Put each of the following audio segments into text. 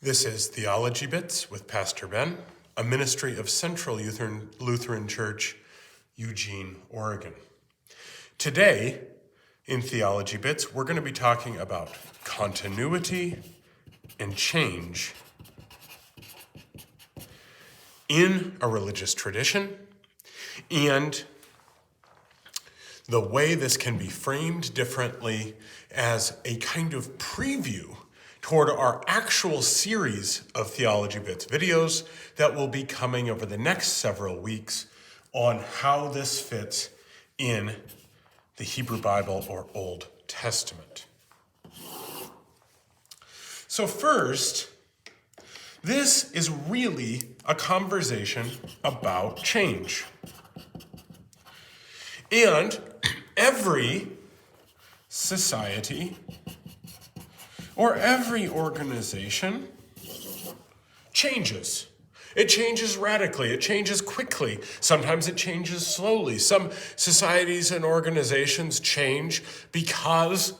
This is Theology Bits with Pastor Ben, a ministry of Central Lutheran Church, Eugene, Oregon. Today, in Theology Bits, we're going to be talking about continuity and change in a religious tradition and the way this can be framed differently as a kind of preview toward our actual series of Theology Bits videos that will be coming over the next several weeks on how this fits in the Hebrew Bible or Old Testament. So first, this is really a conversation about change. And every society or every organization changes. It changes radically. It changes quickly. Sometimes it changes slowly. Some societies and organizations change because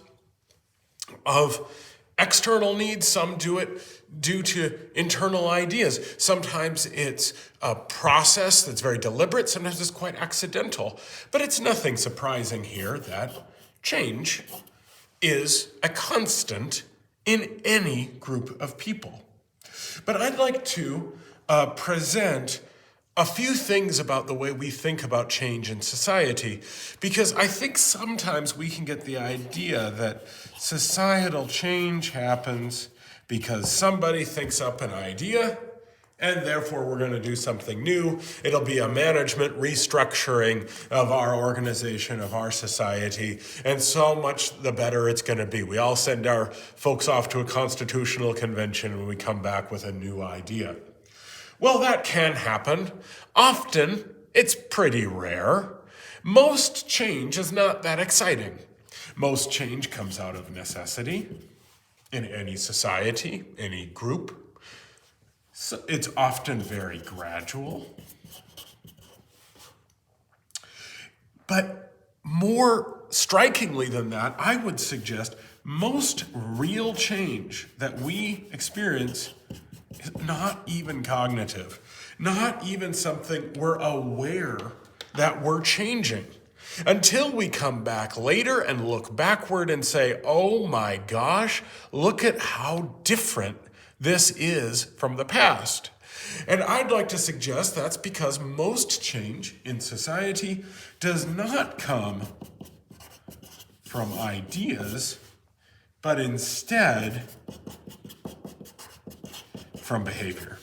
of external needs. Some do it due to internal ideas. Sometimes it's a process that's very deliberate. Sometimes it's quite accidental. But it's nothing surprising here that change is a constant in any group of people. But I'd like to present a few things about the way we think about change in society, because I think sometimes we can get the idea that societal change happens because somebody thinks up an idea and therefore we're going to do something new. It'll be a management restructuring of our organization, of our society, and so much the better it's going to be. We all send our folks off to a constitutional convention and we come back with a new idea. Well, that can happen. Often, it's pretty rare. Most change is not that exciting. Most change comes out of necessity in any society, any group. So it's often very gradual. But more strikingly than that, I would suggest most real change that we experience is not even cognitive, not even something we're aware that we're changing. Until we come back later and look backward and say, oh my gosh, look at how different this is from the past. And I'd like to suggest that's because most change in society does not come from ideas, but instead from behavior.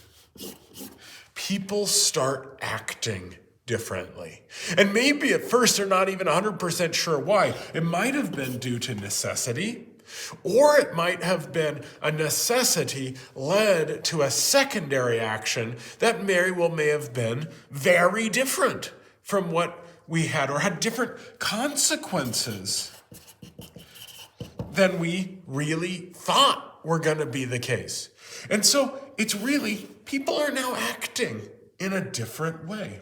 People start acting differently. And maybe at first they're not even 100% sure why. It might have been due to necessity, or it might have been a necessity led to a secondary action that may have been very different from what we had, or had different consequences than we really thought were going to be the case. And so it's really, people are now acting in a different way.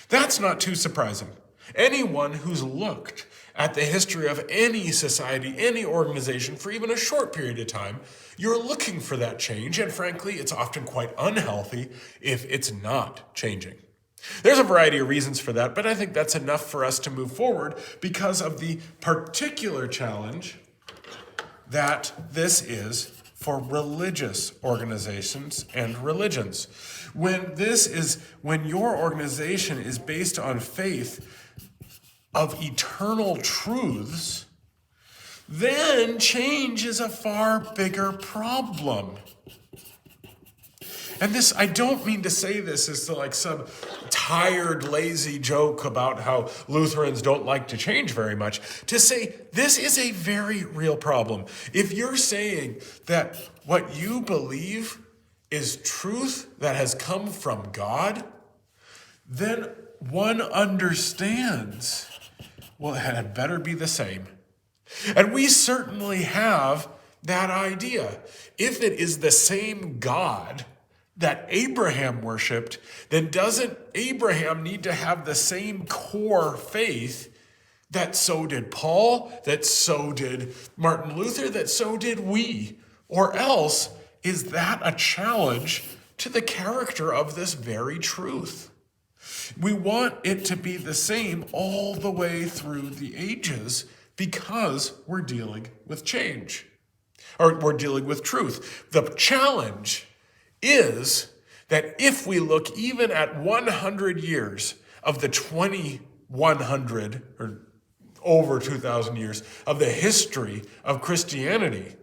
That's not too surprising. Anyone who's looked at the history of any society, any organization for even a short period of time, you're looking for that change, and frankly, it's often quite unhealthy if it's not changing. There's a variety of reasons for that, but I think that's enough for us to move forward because of the particular challenge that this is for religious organizations and religions. When your organization is based on faith of eternal truths, then change is a far bigger problem. And this, I don't mean to say this as like some tired, lazy joke about how Lutherans don't like to change very much. To say this is a very real problem. If you're saying that what you believe is truth that has come from God, then one understands, well, it had better be the same. And we certainly have that idea. If it is the same God that Abraham worshipped, then doesn't Abraham need to have the same core faith that so did Paul, that so did Martin Luther, that so did we? Or else is that a challenge to the character of this very truth? We want it to be the same all the way through the ages because we're dealing with change, or we're dealing with truth. The challenge is that if we look even at 100 years of the 2100 or over 2,000 years of the history of Christianity,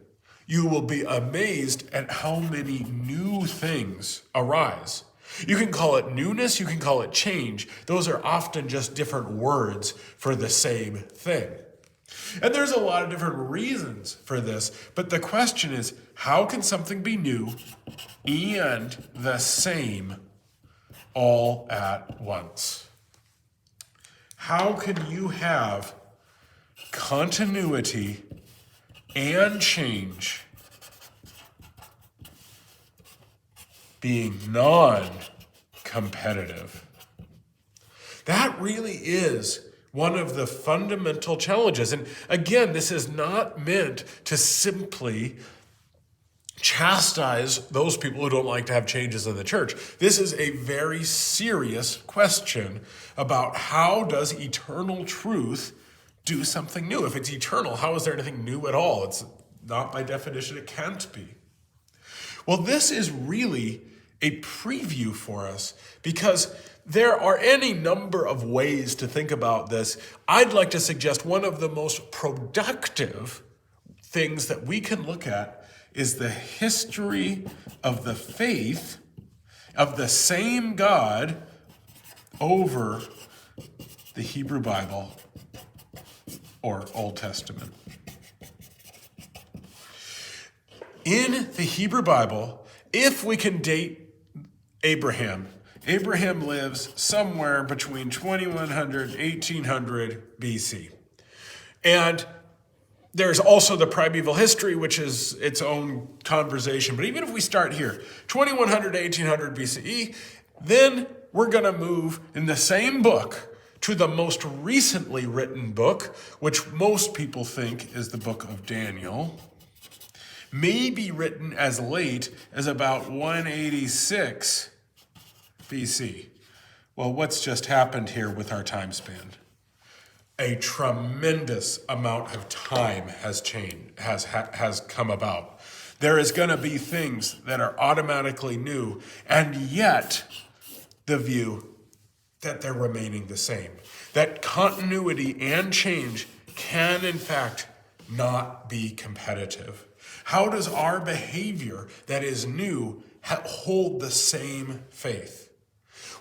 you will be amazed at how many new things arise. You can call it newness, you can call it change. Those are often just different words for the same thing. And there's a lot of different reasons for this, but the question is, how can something be new and the same all at once? How can you have continuity and change being non-competitive? That really is one of the fundamental challenges. And again, this is not meant to simply chastise those people who don't like to have changes in the church. This is a very serious question about how does eternal truth do something new? If it's eternal, how is there anything new at all? It's not, by definition, it can't be. Well, this is really a preview for us because there are any number of ways to think about this. I'd like to suggest one of the most productive things that we can look at is the history of the faith of the same God over the Hebrew Bible or Old Testament. In the Hebrew Bible, if we can date Abraham lives somewhere between 2100 and 1800 BC. And there's also the primeval history, which is its own conversation. But even if we start here, 2100 to 1800 BCE, then we're going to move in the same book to the most recently written book, which most people think is the book of Daniel, may be written as late as about 186 BC. Well, what's just happened here with our time span? A tremendous amount of time has come about. There is going to be things that are automatically new, and yet the view that they're remaining the same. That continuity and change can, in fact, not be competitive. How does our behavior that is new hold the same faith?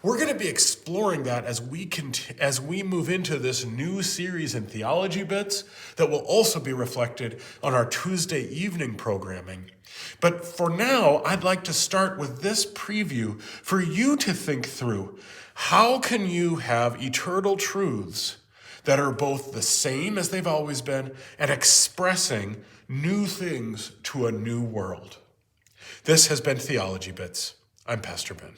We're going to be exploring that as we move into this new series in Theology Bits that will also be reflected on our Tuesday evening programming. But for now, I'd like to start with this preview for you to think through. How can you have eternal truths that are both the same as they've always been and expressing new things to a new world? This has been Theology Bits. I'm Pastor Ben.